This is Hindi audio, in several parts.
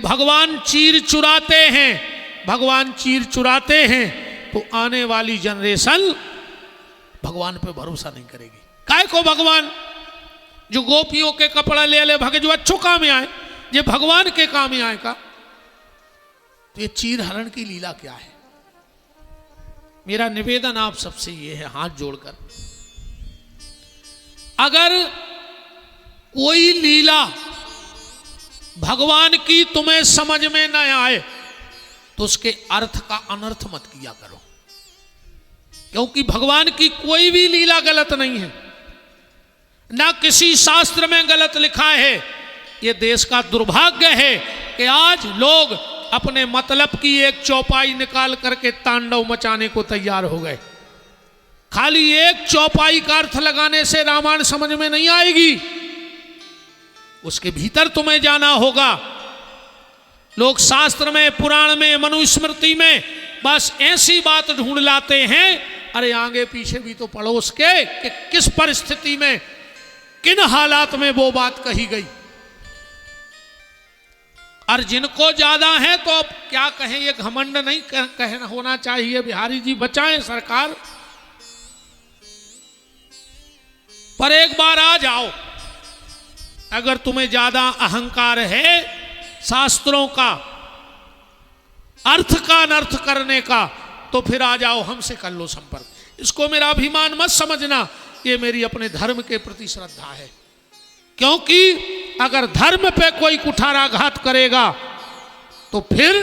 भगवान चीर चुराते हैं, भगवान चीर चुराते हैं तो आने वाली जनरेशन भगवान पे भरोसा नहीं करेगी। काय को भगवान जो गोपियों के कपड़ा ले ले भगे जो अच्छो काम आए, ये भगवान के काम आए का। तो ये चीर हरण की लीला क्या है? मेरा निवेदन आप सबसे ये है हाथ जोड़कर, अगर कोई लीला भगवान की तुम्हें समझ में न आए तो उसके अर्थ का अनर्थ मत किया करो, क्योंकि भगवान की कोई भी लीला गलत नहीं है, ना किसी शास्त्र में गलत लिखा है। ये देश का दुर्भाग्य है कि आज लोग अपने मतलब की एक चौपाई निकाल करके तांडव मचाने को तैयार हो गए। खाली एक चौपाई का अर्थ लगाने से रामायण समझ में नहीं आएगी, उसके भीतर तुम्हें जाना होगा। लोग शास्त्र में, पुराण में, मनुस्मृति में बस ऐसी बात ढूंढ लाते हैं, अरे आगे पीछे भी तो पढ़ो उसके कि किस परिस्थिति में, किन हालात में वो बात कही गई। और जिनको ज्यादा है तो अब क्या कहें, ये घमंड नहीं कहना होना चाहिए, बिहारी जी बचाएं सरकार। पर एक बार आ जाओ, अगर तुम्हें ज्यादा अहंकार है शास्त्रों का, अर्थ का अनर्थ करने का, तो फिर आ जाओ हमसे कर लो संपर्क। इसको मेरा अभिमान मत समझना, ये मेरी अपने धर्म के प्रति श्रद्धा है। क्योंकि अगर धर्म पे कोई कुठाराघात करेगा तो फिर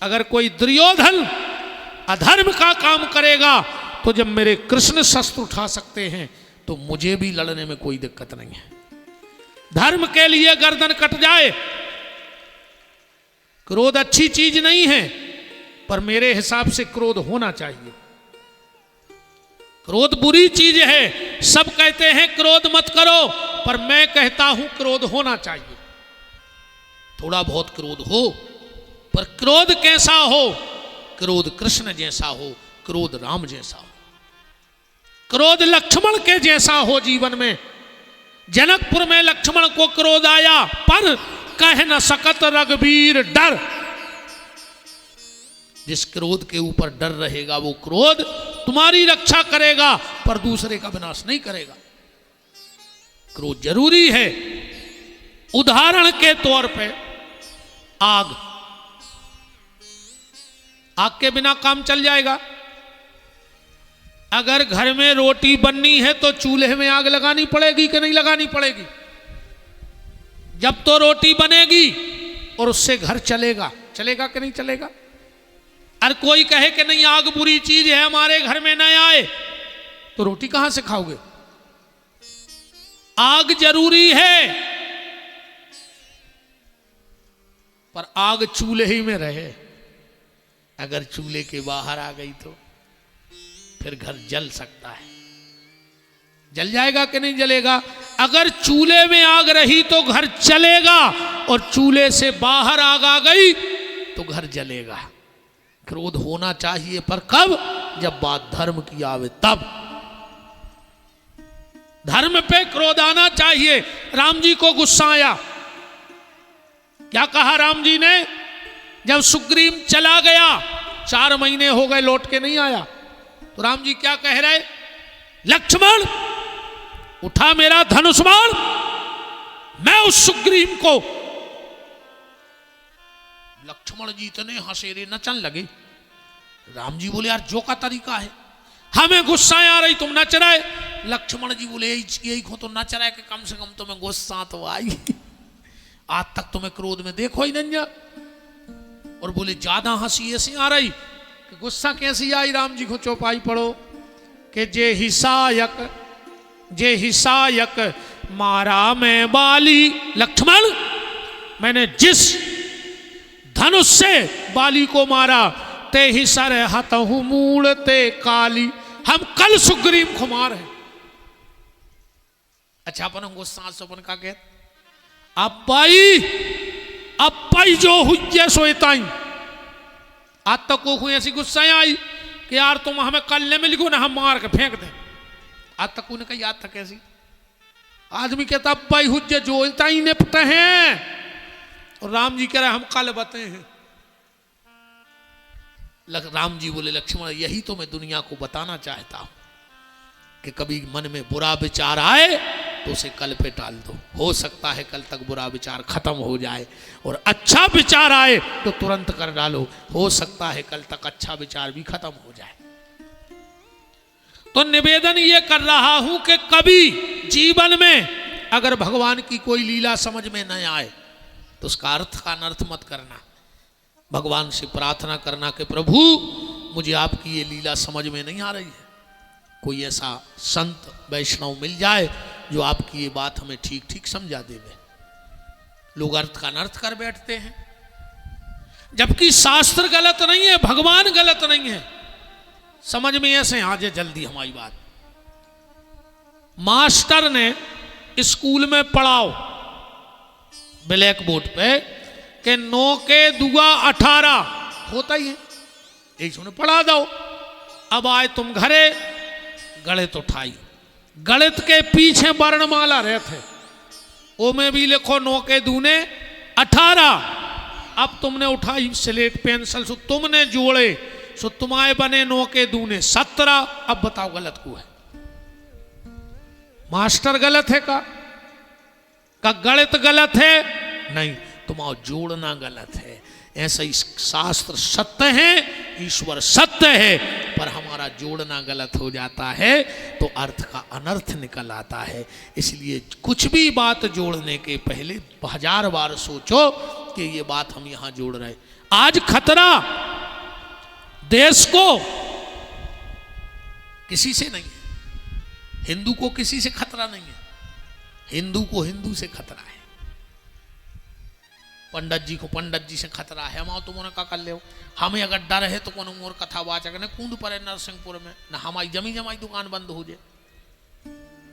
अगर कोई दुर्योधन अधर्म का काम करेगा तो जब मेरे कृष्ण शस्त्र उठा सकते हैं तो मुझे भी लड़ने में कोई दिक्कत नहीं है। धर्म के लिए गर्दन कट जाए, क्रोध अच्छी चीज नहीं है, पर मेरे हिसाब से क्रोध होना चाहिए। क्रोध बुरी चीज है, सब कहते हैं क्रोध मत करो, पर मैं कहता हूं क्रोध होना चाहिए। थोड़ा बहुत क्रोध हो, पर क्रोध कैसा हो? क्रोध कृष्ण जैसा हो, क्रोध राम जैसा हो, क्रोध लक्ष्मण के जैसा हो जीवन में। जनकपुर में लक्ष्मण को क्रोध आया, पर कह न सकत रघुवीर डर। जिस क्रोध के ऊपर डर रहेगा वो क्रोध तुम्हारी रक्षा करेगा, पर दूसरे का विनाश नहीं करेगा। क्रोध जरूरी है। उदाहरण के तौर पे आग, आग के बिना काम चल जाएगा? अगर घर में रोटी बननी है तो चूल्हे में आग लगानी पड़ेगी कि नहीं लगानी पड़ेगी? जब तो रोटी बनेगी और उससे घर चलेगा, चलेगा कि नहीं चलेगा? और कोई कहे कि नहीं आग बुरी चीज है, हमारे घर में न आए, तो रोटी कहां से खाओगे? आग जरूरी है, पर आग चूल्हे ही में रहे। अगर चूल्हे के बाहर आ गई तो फिर घर जल सकता है। जल जाएगा कि नहीं जलेगा? अगर चूल्हे में आग रही तो घर चलेगा, और चूल्हे से बाहर आग आ गई तो घर जलेगा। क्रोध होना चाहिए, पर कब? जब बात धर्म की आवे तब। धर्म पे क्रोध आना चाहिए। राम जी को गुस्सा आया, क्या कहा राम जी ने? जब सुग्रीव चला गया, 4 महीने हो गए लौट के नहीं आया, तो राम जी क्या कह रहे? लक्ष्मण उठा मेरा धनुष बाण, मैं उस सुग्रीव को। लक्ष्मण जी इतने हंसेरे नचन लगे। राम जी बोले यार जो का तरीका है, हमें गुस्सा आ रही तुम नच रहे। लक्ष्मण जी बोले यही को तो नच रहा है कि कम से कम तुम्हें गुस्सा तो आई, आज तक तुम्हें क्रोध में देखो ही नहीं। और बोले ज्यादा हंसी ऐसी आ रही कि गुस्सा कैसी आई? राम जी को चौपाई पढ़ो कि जे हिसायक मारा मैं बाली। लक्ष्मण मैंने जिस धनुष से बाली को मारा, ते ही सर हतहु मूल ते काली। हम कल सुग्रीव को मार है। अच्छा अपन गुस्सा सपन का कह अपाई जो हुई सोताई। आज तक को हुई ऐसी गुस्सा आई कि यार तुम हमें कल ले मिल गो ना, हम मार के फेंक दें। आज तक उन्हें कही याद था कैसी? आदमी कहता अब्बाई हुज्जे जोलता ही निपट हैं, और राम जी कह रहे हम कल बते हैं। राम जी बोले लक्ष्मण यही तो मैं दुनिया को बताना चाहता हूं कि कभी मन में बुरा विचार आए तो उसे कल पे टाल दो, हो सकता है कल तक बुरा विचार खत्म हो जाए, और अच्छा विचार आए तो तुरंत कर डालो, हो सकता है कल तक अच्छा विचार भी खत्म हो जाए। तो निवेदन ये कर रहा हूं कि कभी जीवन में अगर भगवान की कोई लीला समझ में न आए तो उसका अर्थ का अनर्थ मत करना, भगवान से प्रार्थना करना कि प्रभु मुझे आपकी ये लीला समझ में नहीं आ रही है, कोई ऐसा संत वैष्णव मिल जाए जो आपकी ये बात हमें ठीक ठीक समझा देवे। लोग अर्थ का अनर्थ कर बैठते हैं, जबकि शास्त्र गलत नहीं है, भगवान गलत नहीं है। समझ में ऐसे आ जाए जल्दी हमारी बात। मास्टर ने स्कूल में पढ़ाओ ब्लैक बोर्ड पे कि 9 के दुआ 18 होता ही है, एक सुने पढ़ा दो। अब आए तुम घरे गणित उठाई, गणित के पीछे वर्णमाला रहते ओ में भी लिखो 9 के दूने 18। अब तुमने उठाई स्लेट पेंसिल सो तुमने जोड़े सो तुम्हारे बने 9 के दूने 17। अब बताओ गलत को है? मास्टर गलत है का गणित गलत है? नहीं, तुम्हारा जोड़ना गलत है। ऐसा ही शास्त्र सत्य है, ईश्वर सत्य है, पर हमारा जोड़ना गलत हो जाता है तो अर्थ का अनर्थ निकल आता है। इसलिए कुछ भी बात जोड़ने के पहले 1000 बार सोचो कि ये बात हम यहां जोड़ रहे। आज खतरा देश को किसी से नहीं है, हिंदू को किसी से खतरा नहीं है, हिंदू को हिंदू से खतरा है, पंडित जी को पंडित जी से खतरा है। हम तुमने का कर ले, हमें अगर डर है तो कौन मोर कथावाचक ने कूद पड़े नरसिंहपुर में, ना हमारी जमी जमाई दुकान बंद हो जाए।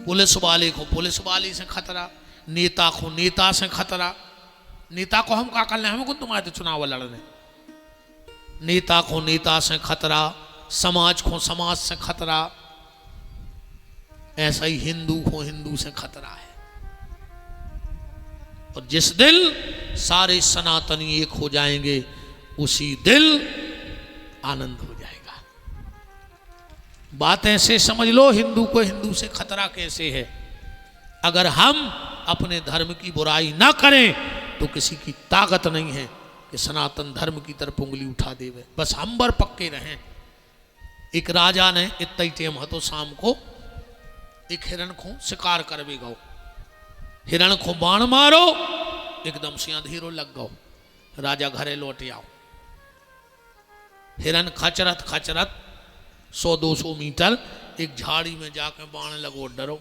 पुलिस वाले को पुलिस वाले से खतरा, नेता को नेता से खतरा। नेता को हम का कर ले, हमें कौन तुम्हारे तो चुनाव लड़ने। नेता को नेता से खतरा, समाज को समाज से खतरा, ऐसा ही हिंदू को हिंदू से खतरा है। और जिस दिल सारे सनातनी एक हो जाएंगे उसी दिल आनंद हो जाएगा। बात ऐसे समझ लो, हिंदू को हिंदू से खतरा कैसे है? अगर हम अपने धर्म की बुराई ना करें तो किसी की ताकत नहीं है कि सनातन धर्म की तरफ उंगली उठा देवे। बस हम बर पक्के रहें। एक राजा ने इतना ही टेम तो शाम को एक हिरण को शिकार करवे गो, हिरण को बाण मारो, एकदम से अंधेरो लग गो, राजा घरे लौट आओ। हिरण खचरत खचरत 100-200 मीटर एक झाड़ी में जाके बाण लगो, डरो।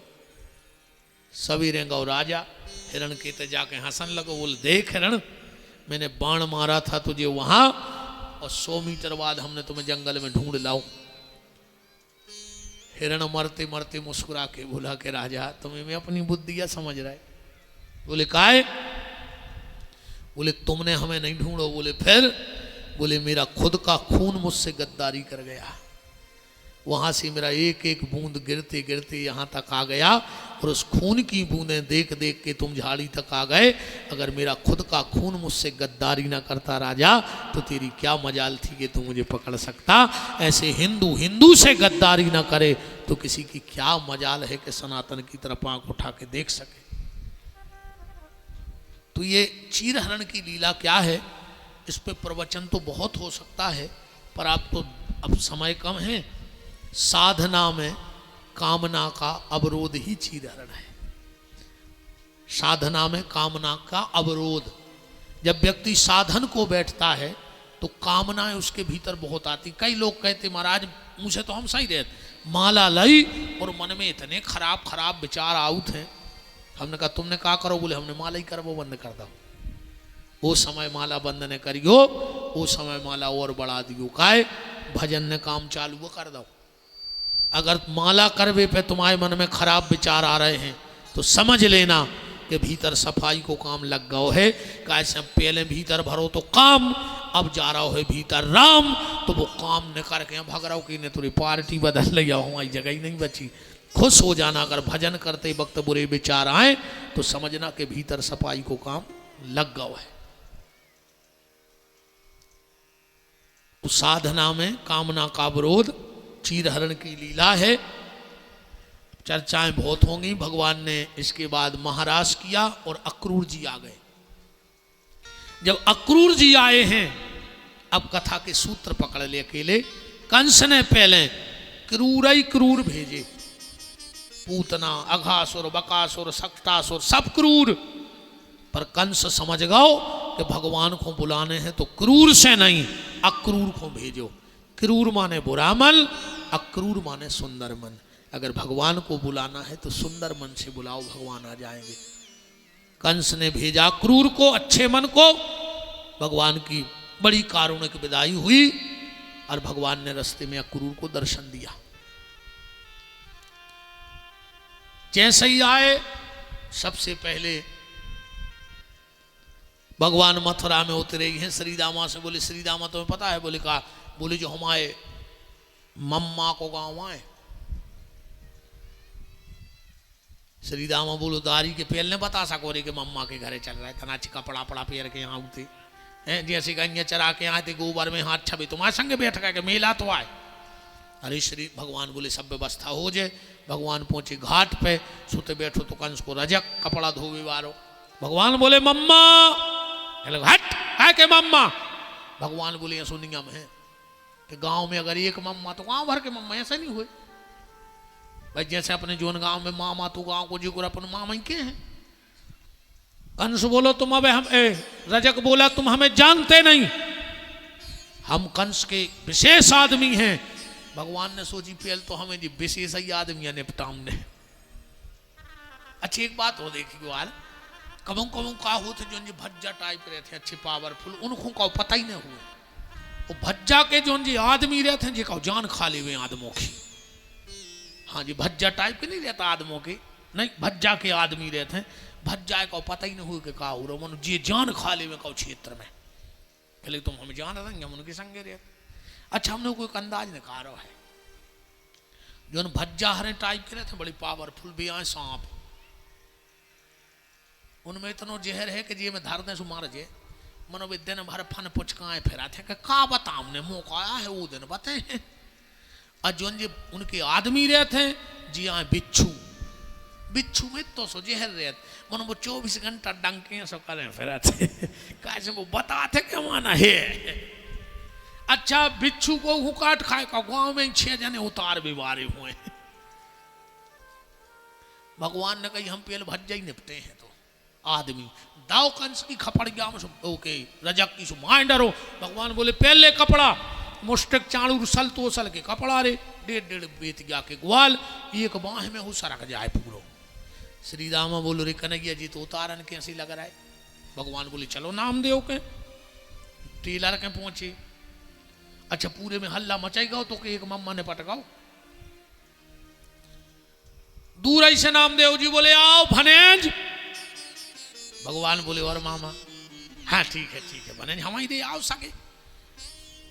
सवेरे गौ राजा हिरण के ते जाके हंसन लगो, बोल देख हिरण मैंने बाण मारा था तुझे वहां और 100 मीटर बाद हमने तुम्हें जंगल में ढूंढ लाओ। हिरण मरते मरते मुस्कुरा के बोला कि राजा तुम्हें मैं अपनी बुद्धियां समझ रहा है। बोले काहे? बोले तुमने हमें नहीं ढूंढो। बोले फिर? बोले मेरा खुद का खून मुझसे गद्दारी कर गया, वहां से मेरा एक एक बूंद गिरते गिरते यहां तक आ गया और उस खून की बूंदें देख देख के तुम झाड़ी तक आ गए। अगर मेरा खुद का खून मुझसे गद्दारी ना करता राजा तो तेरी क्या मजाल थी कि तू मुझे पकड़ सकता। ऐसे हिंदू हिंदू से गद्दारी ना करे तो किसी की क्या मजाल है कि सनातन की तरफ आंख उठा के देख सके। तो ये चीरहरण की लीला क्या है, इस पे प्रवचन तो बहुत हो सकता है, पर आप तो अब समय कम है। साधना में कामना का अवरोध ही चीरहरण है। साधना में कामना का अवरोध, जब व्यक्ति साधन को बैठता है तो कामनाएं उसके भीतर बहुत आती। कई लोग कहते महाराज मुझे तो हम सही रहते, माला लाई और मन में इतने खराब खराब विचार आउट हैं। हमने कहा तुमने क्या करो? बोले हमने माला ही करवो बंद कर दो। वो समय माला बंद ने करियो, वो समय माला और बढ़ा दियो, काय भजन ने काम चालू कर दो। अगर माला करवे पे तुम्हारे मन में खराब विचार आ रहे हैं तो समझ लेना कि भीतर सफाई को काम लग गया है। कैसे पहले भीतर भरो तो काम, अब जा रहा है भीतर राम, तो वो काम न करके भग रहा हो कि ने तुरी पार्टी बदल लिया हो, हमारी जगह ही नहीं बची। खुश हो जाना, अगर भजन करते वक्त बुरे विचार आए तो समझना कि भीतर सफाई को काम लग गया है। साधना में कामना का विरोध चीरहरण की लीला है। चर्चाएं बहुत होंगी। भगवान ने इसके बाद महाराज किया और अक्रूर जी आ गए। जब अक्रूर जी आए हैं, अब कथा के सूत्र पकड़ ले अकेले। कंस ने पहले क्रूर ही क्रूर भेजे, पूतना, अघासुर, बकासुर, सक्टासुर, सब क्रूर। पर कंस समझ गओ कि भगवान को बुलाने हैं तो क्रूर से नहीं अक्रूर को भेजो। क्रूर माने बुरा मन, अक्रूर माने सुंदर मन। अगर भगवान को बुलाना है तो सुंदर मन से बुलाओ, भगवान आ जाएंगे। कंस ने भेजा क्रूर को, अच्छे मन को। भगवान की बड़ी कारुणिक विदाई हुई और भगवान ने रास्ते में अक्रूर को दर्शन दिया। जैसे ही आए, सबसे पहले भगवान मथुरा में उतरे हैं। श्री दामा से बोले, श्री दामा तुम्हें पता है? बोले कहा, बोले जो हमारे मम्मा को गांव आए। श्री दामा बोलो, दारी के पेल ने बता सको रे कि मम्मा के घरे चल रहा है, तना अच्छी कपड़ा पड़ा पेर के यहाँ उठे हैं, जैसे गैया चरा के यहाँ थे, गोबर में हाथ छबे तुम्हारे संग बैठ के मेला तो आए। अरे श्री भगवान बोले सब व्यवस्था हो जाए। भगवान पहुंचे घाट पे, सुते बैठो तो कंस को रजक कपड़ा धोवे वारो। भगवान बोले मम्मा, हट है के मम्मा। भगवान बोले ऐसो नियम है कि गांव में अगर एक मम्मा तो गांव भर के मम्मा, ऐसा नहीं हुए भाई। जैसे अपने जोन गांव में मामा तो गांव को जी अपन मामा के हैं। कंस बोलो तुम अब हम रजक बोला तुम हमें जानते नहीं, हम कंस के विशेष आदमी हैं। भगवान ने सोची पहल तो हमें जी विशेष ही आदमी निपटामने। अच्छी एक बात हो देखी ग्वाल, कबों कबों का होते जो जी भज्जा टाइप रहते अच्छे पावरफुल, उनको का पता ही नहीं हुए। वो भज्जा के जो जी आदमी रहते हैं जी का जान खा ले हुए आदमों की। हाँ जी, भज्जा टाइप के नहीं रहता आदमों के, नहीं भज्जा के आदमी रहते हैं। भज्जा का पता ही नहीं हुआ कि का हो रहा मन जी जान खा ले हुए क्षेत्र में। पहले तुम हमें जान देंगे, हम उनके संगे रहते। अच्छा, हमने कोई अंदाज निकालो है जो भज्जा हरे टाइप के रहते बड़ी पावरफुल भी आए सांप, उनमें इतना जहर है कि जी में धारने से मार जे मनो विद्या ने भर फन पुचकाए फिरा थे का बता हमने मौका आया है वो दिन बताए। और जो जी उनके आदमी रहते हैं जी आए बिच्छू, बिच्छू में तो सो जहर रहते मनो वो 24 घंटा डंके सो करें फिरा थे कैसे वो बताते क्या माना है। अच्छा, बिच्छू को हुकाट खाए का गांव में 6 जने उतार भी मारे हुए। भगवान ने कही हम पहले भज्जा ही निपटे हैं तो आदमी दाव कंस की खपड़ गया ओके रजक की माए डरो। भगवान बोले पहले कपड़ा मुष्टक चाणूर सल तो सल के कपड़ा रे 1.5 बेत गया के ग्वाल एक बाह में हो सरक जाए पूरो। श्री रामा बोलो रे कन्हैया जी तो उतारन कैसी लग रहा है। भगवान बोले चलो नामदेव के टेलर के पहुंचे। अच्छा, पूरे में हल्ला मचाएगा तो कि एक मम्मा ने पटकाओ। दूर ऐसे नामदेव जी बोले आओ भनेज। भगवान बोले और मामा, हाँ ठीक है भनेज हम ही दे आओ सके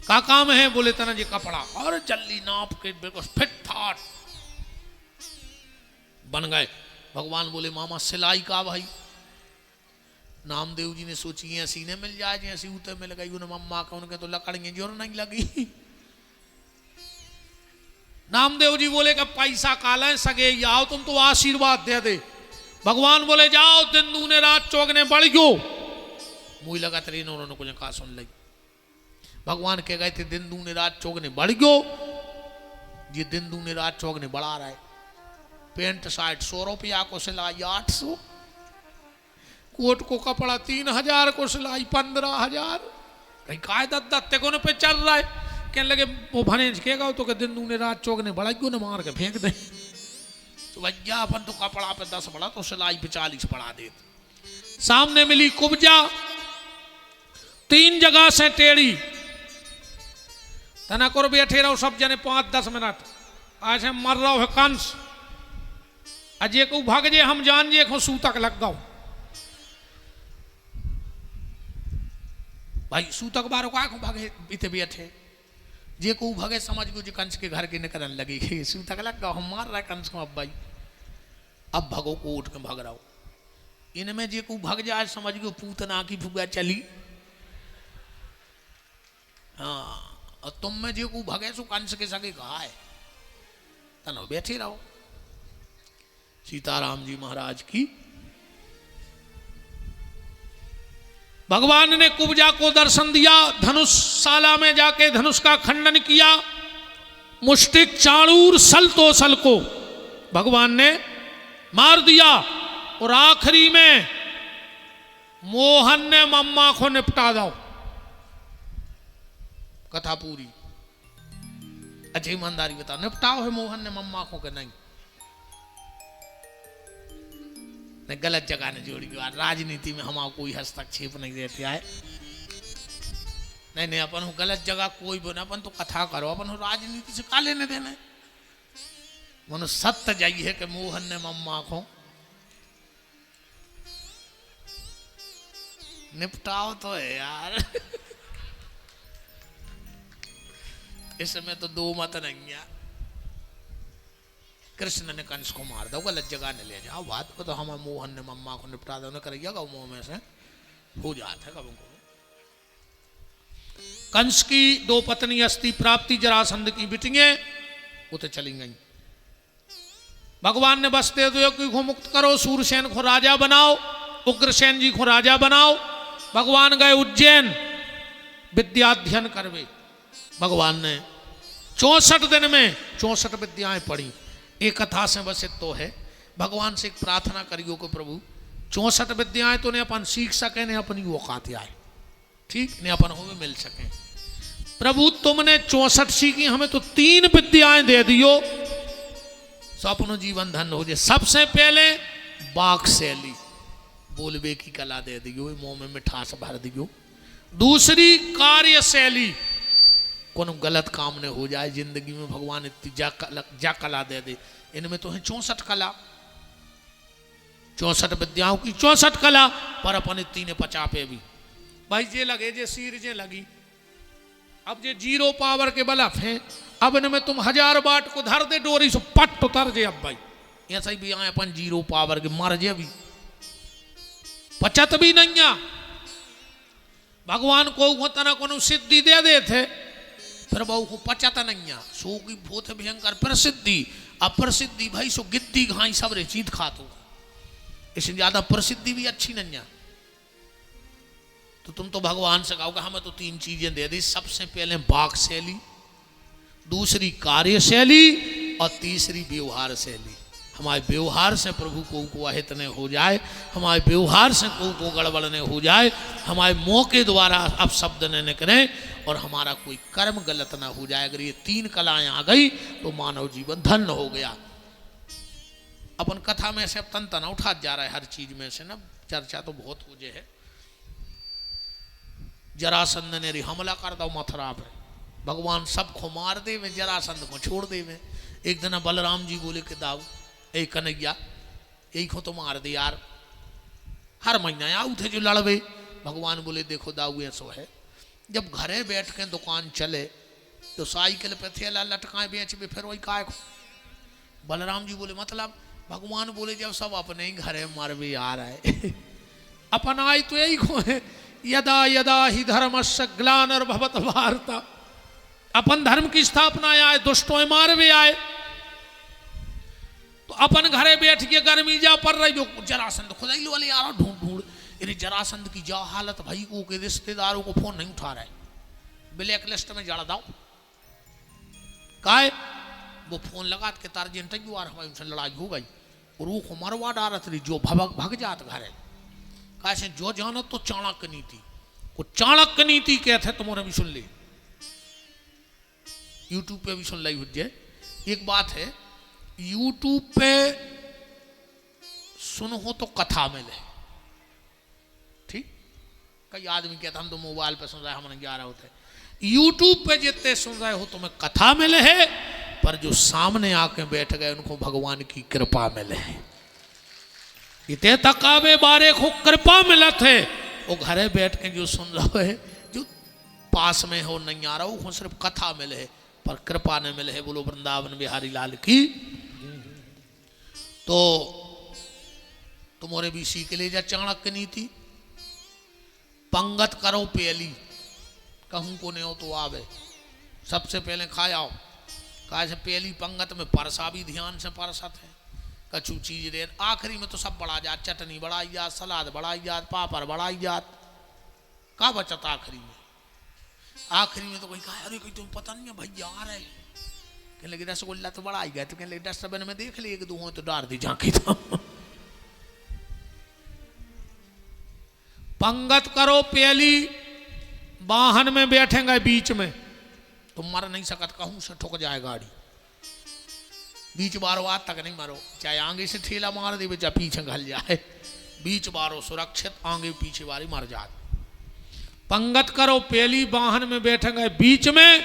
का काम है। बोले तना जी कपड़ा और जल्दी नाप के बिल्कुल फिट फाट बन गए। भगवान बोले मामा सिलाई का भाई। नामदेव जी ने सोची है सीने मिल जाए जैसी उते मिल गई उन्हें मम्मा का, उनके तो लकड़ियां जोर नहीं लगी। नामदेव जी बोले कि पैसा काला सगे आओ तुम तो आशीर्वाद दे दे। भगवान बोले जाओ दिन दूने रात चौगने बढ़ गयो। मुझे लगा तेरे उन्होंने कुछ कहा सुन लगी। भगवान कह गए थे दिन दूने रात चौगने बढ़ गयो। ये दिन दूने रात चौगने बढ़ा रहा है। पेंट शर्ट 100 रुपया को सिलाई 800, कोट को कपड़ा 3000 को सिलाई 15000। कहीं काय दत्ते को पे चल रहा है। कहने लगे वो भनेज कहेगा तो दिन दूने रात चौगने बढ़ा क्यों न मार के फेंक दे। तो भैया अपन तो कपड़ा पे 10 बढ़ा तो सिलाई पे 40 बढ़ा दे। सामने मिली कुब्जा 3 जगह से टेढ़ी तना को बैठे रहो सब जने 5-10 मिनट। आज हम मर रहा है कंस अजय को भाग जे हम जान जे को सूतक लग गाओ। भाई सूतक बारो का भागे बीते बैठे जे को भगे समझ गो जी कंस के घर के निकलने लगी सूतक लग गया हम मार रहा है कंस को। अब भाई अब भगो को उठ के भाग रहा हो। इनमें जे को भाग जाए समझ गो पूतना की फुगा चली। हाँ, और तुम में जो को भगे सो कंस के सके कहा है तनो बैठे रहो। सीताराम जी महाराज की। भगवान ने कुब्जा को दर्शन दिया, धनुषशाला में जाके धनुष का खंडन किया, मुष्टिक चाणूर सल तो सल को भगवान ने मार दिया और आखिरी में मोहन ने मम्मा को निपटा दो। कथा पूरी। अच्छा ईमानदारी बताओ, निपटाओ है मोहन ने मम्मा को के नहीं? गलत जगह ने जोड़ी बात। राजनीति में हमारा कोई हस्तक्षेप नहीं देते आए। नहीं अपन गलत जगह कोई बना, अपन तो कथा करो, अपन राजनीति से का लेने देने। मनो सत्य जाइए है कि मोहन ने मम्मा को निपटाओ तो है यार। इसमें तो दो मत नहीं है। कृष्ण ने कंस को मार दो, गलत जगह ने ले जाओ, बात को तो हम मोहन ने मम्मा को निपटा दो, करिएगा मुंह में से हो जाता है कब को। कंस की दो पत्नी अस्ति प्राप्ति जरासंध की बिटियां वो तो चली गई। भगवान ने बसते देव को मुक्त करो, सूरसेन को राजा बनाओ, उग्रसेन जी को राजा बनाओ। भगवान गए उज्जैन विद्याध्ययन करवे। भगवान ने 64 दिन में 64 विद्याएं पढ़ी। एक कथा से बस तो है, भगवान से एक प्रार्थना करियो कि प्रभु 64 विद्याएं तो ने अपन सीख सके, ने अपनी औकात आए, ठीक ने अपन हो मिल सके। प्रभु तुमने 64 सीखी, हमें तो 3 विद्याएं दे दियो, सो अपनो जीवन धन हो जाए। सबसे पहले वाक शैली, बोलबे की कला दे दियो, मुंह में मिठास भर दियो। दूसरी कार्य शैली, कोनो गलत काम ने हो जाए जिंदगी में, भगवान इतनी जा कला दे दे। इनमें तो है 64 कला, 64 विद्याओं की 64 कला, पर अपन इतनी ने 50 पे भी भाई जे लगे जे सीर जे लगी। अब जे 0 पावर के बलफ है, अब इनमें तुम 1000 वाट को धर दे डोरी से पट उतर जे। अब भाई ऐसा ही भी आए अपन 0 पावर के मर जे भी, 50 भी नहीं आ। भगवान को तना को सिद्धि दे देते, फिर बहु को 50 नहीं आ। सो की बहुत भयंकर प्रसिद्धि, अप्रसिद्धि भाई सो गिद्दी घाई सब रे चीत खातो, इससे ज्यादा प्रसिद्धि भी अच्छी नहीं आ। तो तुम तो भगवान से कहोगे हमें तो 3 चीजें दे दी। सबसे पहले वाक शैली, दूसरी कार्य शैली और तीसरी व्यवहार शैली। हमारे व्यवहार से प्रभु को अहित न हो जाए, हमारे व्यवहार से को गड़बड़ न हो जाए, हमारे मुंह के द्वारा अब शब्द न निकले और हमारा कोई कर्म गलत ना हो जाए। अगर ये 3 कलाएं आ गई तो मानव जीवन धन्य हो गया। अपन कथा में से अब तन तना उठा जा रहा है, हर चीज में से ना चर्चा तो बहुत हो जे है। जरासंध ने हमला कर दो मथुरा पे, भगवान सबको मार दे में, जरासंध को छोड़ दे में। एक दिन बलराम जी बोले कि दाऊ ए कन्हैया यही को तो मार दे यार, हर महीना आऊ थे जो लड़वे। भगवान बोले देखो दाऊ ऐसो है, जब घरे बैठ के दुकान चले तो साइकिल पे थैला लटकाए बेच में, फिर वही काय को। बलराम जी बोले मतलब? भगवान बोले जब सब अपने ही घरे मरवे आ रहे अपन आए तो यही को है, यदा यदा ही धर्मस्य ग्लानिर्भवत भारत। अपन धर्म की स्थापना आए, दुष्टों मारवे आए, तो अपन घरे बैठ के गर्मी जा पड़ रही। जो जरासंध खुदाई वाले यार ढूंढ ढूंढ, अरे जरासंध की जा हालत भाई को के रिश्तेदारों को फोन नहीं उठा रहे, ब्लैक लिस्ट में जड़ दाओ। काय वो फोन लगा के तारजेंट हमारी उनसे लड़ाई हो गई और वो मरवा डारत रही, जो भग जात घरे। कैसे जो जानो तो चाणक्य नीति को, चाणक्य नीति कहते तुम्हारे भी सुन ले, यूट्यूब पे भी सुन ली हुज्जे। एक बात है, यूट्यूब पे सुनो तो कथा मिले, ठीक। कई आदमी कहते हम तो मोबाइल पे सुन रहे हैं, हम नहीं जा रहे होते। यूट्यूब पे जितने सुन रहे हो तुम्हें कथा मिले है, पर जो सामने आके बैठ गए उनको भगवान की कृपा मिले है। इतने तकावे बारे को कृपा मिला थे, वो घरे बैठ के जो सुन रहे है, जो पास में हो नहीं आ रहा हो, सिर्फ कथा मिले है पर कृपा ने मिले है। बोलो वृंदावन बिहारी लाल की। तो तुम्हारे भी सीख ले जा चाणक्य नीति, पंगत करो पहली, कहूं को नहीं हो तो आवे, सबसे पहले खाओ। कहा से पहली पंगत में परसा भी ध्यान से परसत है, कछु चीज दे, आखिरी में तो सब बढ़ा जात, चटनी बढ़ाई जात, सलाद बढ़ाई जात, पापड़ बढ़ाई जात, का बचत आखिरी में? आखिरी में तो कोई कहा अरे कोई तुम्हें पता नहीं है भैया आ रहे, कहने लगे रसगुल्ला तो बढ़ाई गया, तो कहने लगे डस्टबिन में देख लिए एक दो हो तो डाल दी झांकी था। पंगत करो पहली, वाहन में बैठेंगे बीच में तुम मर नहीं सकत, कहूं से ठुक जाए गाड़ी, बीच बारो आज तक नहीं मारो, चाहे आगे से ठेला मार दे चाहे पीछे घल जाए, बीच बारो सुरक्षित, आगे पीछे वाली मर जाए। पंगत करो पहली, वाहन में बैठेंगे बीच में,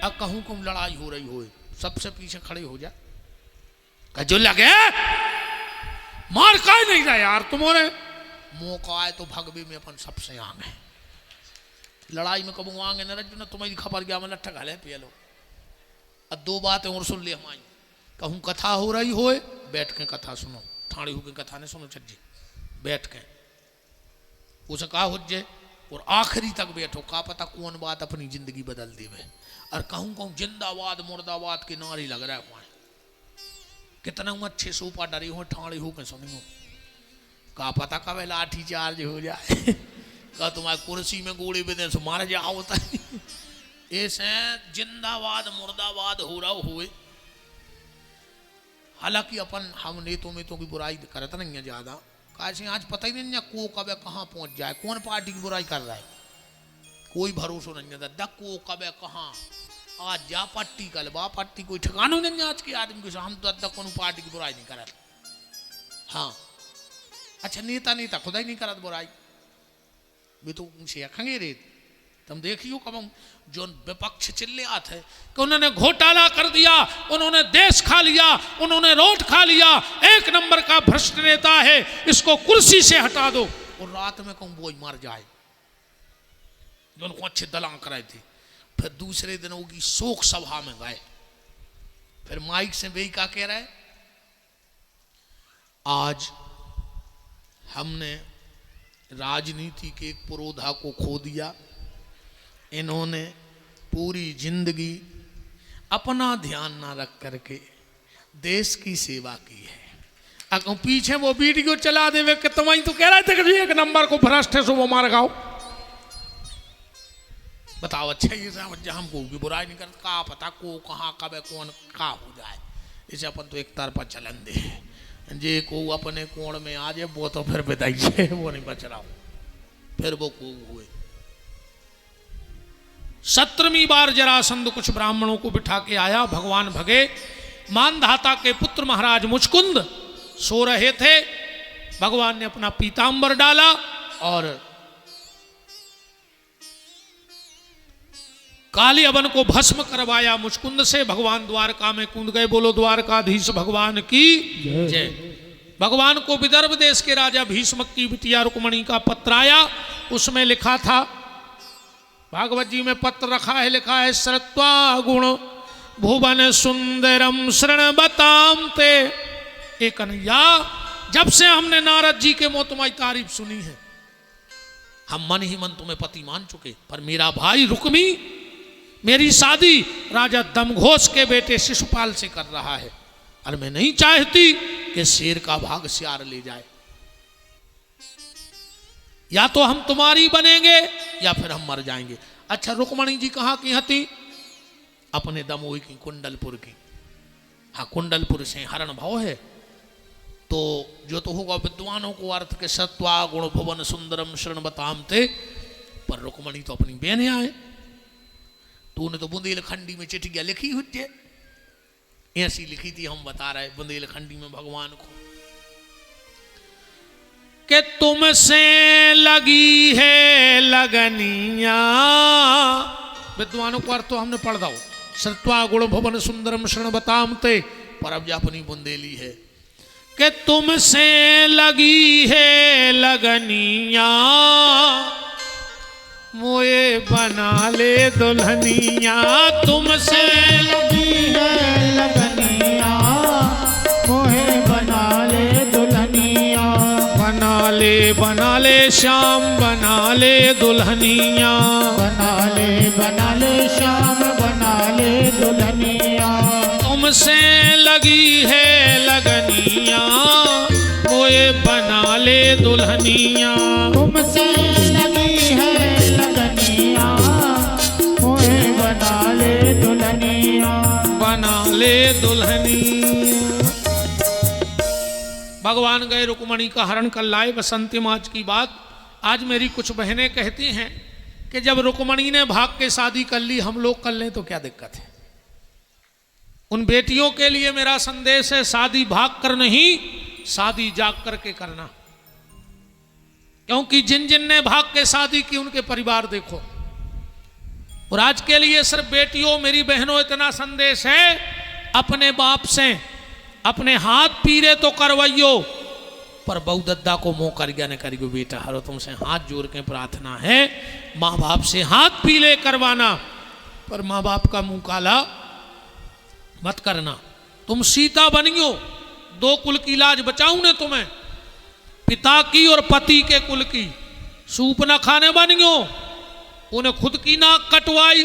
अब कहूं कम लड़ाई हो रही हो सबसे पीछे खड़े हो जाए, जो लगे मार का नहीं रहा यार तुम्हारे, मौका आए तो भगवे में अपन सबसे आगे, लड़ाई में कबू आगे न रज न तुम्हारी खबर गया मैं लट्ठा घाले पिया लो। अब दो बातें और सुन ले हमारी, कहूँ कथा हो रही होए बैठ के कथा सुनो, ठाड़ी हो के कथा ने सुनो छज्जी बैठ के, उसे कहा हो जाए और आखिरी तक बैठो, का पता कौन बात अपनी जिंदगी बदल देवे। और कहूँ कहूँ जिंदाबाद मुर्दाबाद के नारे लग रहा है वहां, कितना अच्छे सोपा डरे हो ठाड़ी हो के सुनी हो, का पता कब लाठी चार्ज हो जाए, का तुम्हारे कुर्सी में गोली बेदे से मार जाओ, ऐसे जिंदाबाद मुर्दाबाद हो रहा हुए। हालांकि अपन हम नेतों में तो की बुराई करते नहीं है ज्यादा, कैसे आज पता ही नहीं को कब कहाँ पहुंच जाए, कौन पार्टी की बुराई कर रहा है कोई भरोसा नहीं है, दक को कब कहाँ आज जा पट्टी कल बा पट्टी, कोई ठिकाना नहीं आज के आदमी को, हम तो अद्दा कौन पार्टी की बुराई नहीं कर। हाँ अच्छा नेता नेता खुदा ही नहीं करत बुराई, वे तो उनसे अखेंगे रे, तुम देखियो कब जो विपक्ष चिल्ले आते कि उन्होंने घोटाला कर दिया, उन्होंने देश खा लिया, उन्होंने रोड खा लिया, एक नंबर का भ्रष्ट नेता है, इसको कुर्सी से हटा दो, और रात में कहूं वो मर जाए, जो उनको अच्छे दलां कराए थे। फिर दूसरे दिन होगी शोक सभा में गए, फिर माइक से वही क्या कह रहा है, आज हमने राजनीति के एक पुरोधा को खो दिया, इन्होंने पूरी जिंदगी अपना ध्यान ना रख करके देश की सेवा की है। अगर पीछे वो वीडियो चला देवे कि तुम तो कह रहे थे कि एक नंबर को भ्रष्ट है सो वो मार गाओ, बताओ अच्छा ये हमको भी बुराई नहीं करता, का पता को कहाँ कब कौन का हो जाए, इसे अपन तो एक तरफा चलन दे, जे को अपने कोण में आ जाए वो तो फिर बताइए वो नहीं बच रहा, फिर वो को हुए। 17वीं बार जरासंध कुछ ब्राह्मणों को बिठा के आया, भगवान भगे, मानधाता के पुत्र महाराज मुचकुंद सो रहे थे, भगवान ने अपना पीतांबर डाला और काली अवन को भस्म करवाया मुचकुंद से, भगवान द्वारका में कूद गए। बोलो द्वारकाधीश भगवान की जय। भगवान को विदर्भ देश के राजा भीष्म की बिटिया रुक्मणी का पत्र आया, उसमें लिखा था, भागवत जी में पत्र रखा है, लिखा है श्रुत्वा गुण भुवन सुंदरम शृण्वताम ते। एक कन्हैया, जब से हमने नारद जी के मुंह तुम्हारी तारीफ सुनी है, हम मन ही मन तुम्हें पति मान चुके, पर मेरा भाई रुक्मी मेरी शादी राजा दमघोष के बेटे शिशुपाल से कर रहा है, और मैं नहीं चाहती कि शेर का भाग सियार ले जाए, या तो हम तुम्हारी बनेंगे या फिर हम मर जाएंगे। अच्छा रुक्मणी जी कहाँ की हती? अपने दमोही की, कुंडलपुर की। हाँ कुंडलपुर से हरण भाव है, तो जो तो होगा विद्वानों को अर्थ के सत्वा गुण भुवन सुंदरम शृण्वताम ते, पर रुक्मणी तो अपनी बहन आए, तो उन्हें तो बुंदेलखंडी में चिट्ठियां लिखी हुई है, ऐसी लिखी थी, हम बता रहे बुंदेलखंडी में भगवान को कि तुमसे लगी है लगनिया, विद्वानों को अर्थ तो हमने पढ़ दो, सत्वा गुण भुवन सुंदरम शृण्वताम ते, पर अब अपनी बुंदेली है कि तुमसे लगी है लगनिया, मोए बना ले दुल्हनिया, तुमसे लगी है लगनिया, मोहे बना ले दुल्हनिया, बना ले श्याम बना ले दुल्हनिया, बना ले श्याम बना तुमसे लगी है लगनिया मोए बना ले दुल्हनिया। तुमसे लगी है लगनिया मोहे बना ले दुल्हनिया। बना ले दुल्हनी। भगवान गए रुक्मणी का हरण कर लाए। बसंती मास की बात। आज मेरी कुछ बहनें कहती हैं कि जब रुक्मणी ने भाग के शादी कर ली, हम लोग कर लें तो क्या दिक्कत है। उन बेटियों के लिए मेरा संदेश है, शादी भाग कर नहीं, शादी जाग करके करना। क्योंकि जिन जिन ने भाग के शादी की उनके परिवार देखो। और आज के लिए सिर्फ बेटियों, मेरी बहनों, इतना संदेश है, अपने बाप से अपने हाथ पीरे तो करवाइयो, पर बहुदद्दा को मुंह कर गया न करियो। बेटा हरो तुमसे हाथ जोड़ के प्रार्थना है, माँ बाप से हाथ पीले करवाना, पर माँ बाप का मुंह काला मत करना। तुम सीता बनियो, दो कुल की लाज बचाऊं ने तुम्हें, पिता की और पति के कुल की। सूप न खाने बनियो, उन्हें खुद की नाक कटवाई।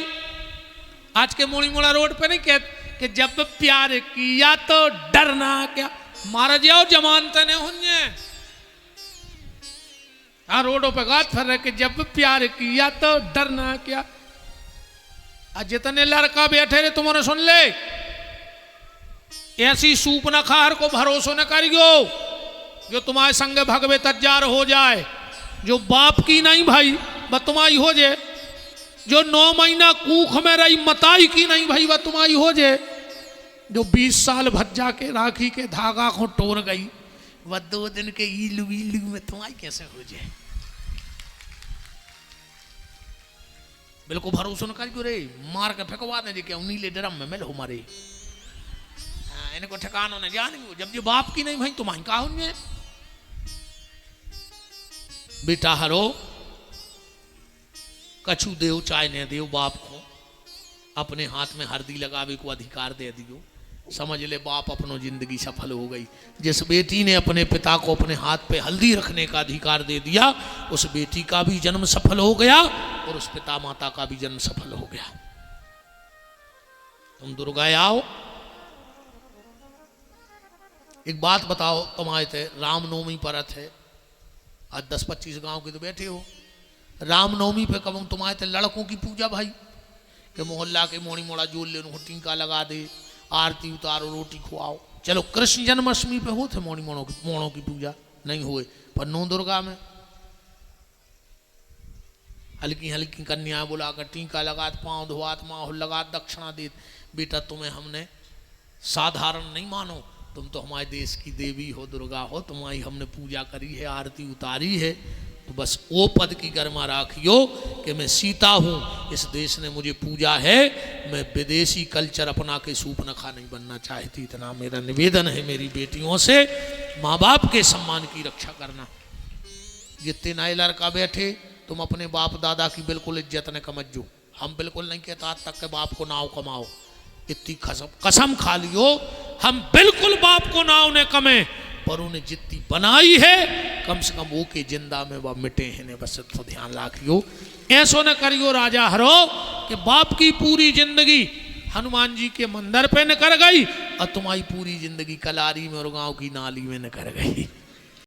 आज के मोड़ी मोड़ा रोड पे नहीं कहते कि जब प्यार किया तो डरना क्या, मारा जाओ जमानते ने हुए। हाँ, रोडों पे गात फर रहे कि जब प्यार किया तो डरना क्या। आज जितने लड़का बैठे रहे तुम्हारे सुन ले, ऐसी सूप न खार को भरोसा न करियो जो तुम्हारे संग भगवे तज्जार हो जाए। जो बाप की नहीं भाई वह तुम्हारी हो जाए, जो 9 महीना कूख में रही मताई की नहीं भाई वह तुम्हारी हो जाए, जो 20 साल भज्जा के राखी के धागा को टोर गई वह 2 दिन के ईलू में तुम्हारी कैसे हो जाए। बिल्कुल भरोसा न करियो रे, मार के फेंकवा दे क्या नीले ड्रम में मिल हमारे। इनको ठिकानों ने जानेंगे जब जो बाप की नहीं भाई तुम्हारी का होंगे। बेटा हरो कछु देव चाहे न देव, बाप को अपने हाथ में हल्दी लगावे को अधिकार दे दियो। समझ ले बाप अपनो जिंदगी सफल हो गई। जिस बेटी ने अपने पिता को अपने हाथ पे हल्दी रखने का अधिकार दे दिया, उस बेटी का भी जन्म सफल हो गया और उस पिता माता का भी जन्म सफल हो गया। तुम दुर्गा आओ, एक बात बताओ, तुम्हारे थे रामनवमी परत है, आज 10-25 गांव के तो बैठे हो। रामनवमी पे कब तुम्हारे थे लड़कों की पूजा भाई, कि मोहल्ला के मोड़ी मोड़ा जोड़ ले, टीका लगा दे, आरती उतारो, रोटी खुआओ। चलो कृष्ण जन्माष्टमी पे होते मोड़ी मोड़ों की पूजा नहीं हुए, पर नौ दुर्गा में हल्की हल्की कन्या बुलाकर टीका लगात, पाँव धोआत, माहौल लगात, दक्षिणा दे। बेटा तुम्हें हमने साधारण नहीं मानो, तुम तो हमारे देश की देवी हो, दुर्गा हो, तुम्हारी हमने पूजा करी है, आरती उतारी है। तो बस वो पद की गरिमा राखियो कि मैं सीता हूँ, इस देश ने मुझे पूजा है, मैं विदेशी कल्चर अपना के सूपनखा नहीं बनना चाहती। इतना मेरा निवेदन है मेरी बेटियों से, माँ बाप के सम्मान की रक्षा करना। जितने नए लड़का बैठे, तुम अपने बाप दादा की बिल्कुल इज्जत न समझो। हम बिल्कुल नहीं कहता आज तक के बाप को नाव कमाओ, इतनी कसम खा लियो हम बिल्कुल बाप को नाव ने कमे, पर उन्हें जितनी बनाई है कम से कम वो के जिंदा में वह मिटे हैं। बस तो ध्यान रखियो, ऐसो न करियो राजा हरो कि बाप की पूरी जिंदगी हनुमान जी के मंदिर पे न कर गई और तुम्हारी पूरी जिंदगी कलारी में और गांव की नाली में न कर गई।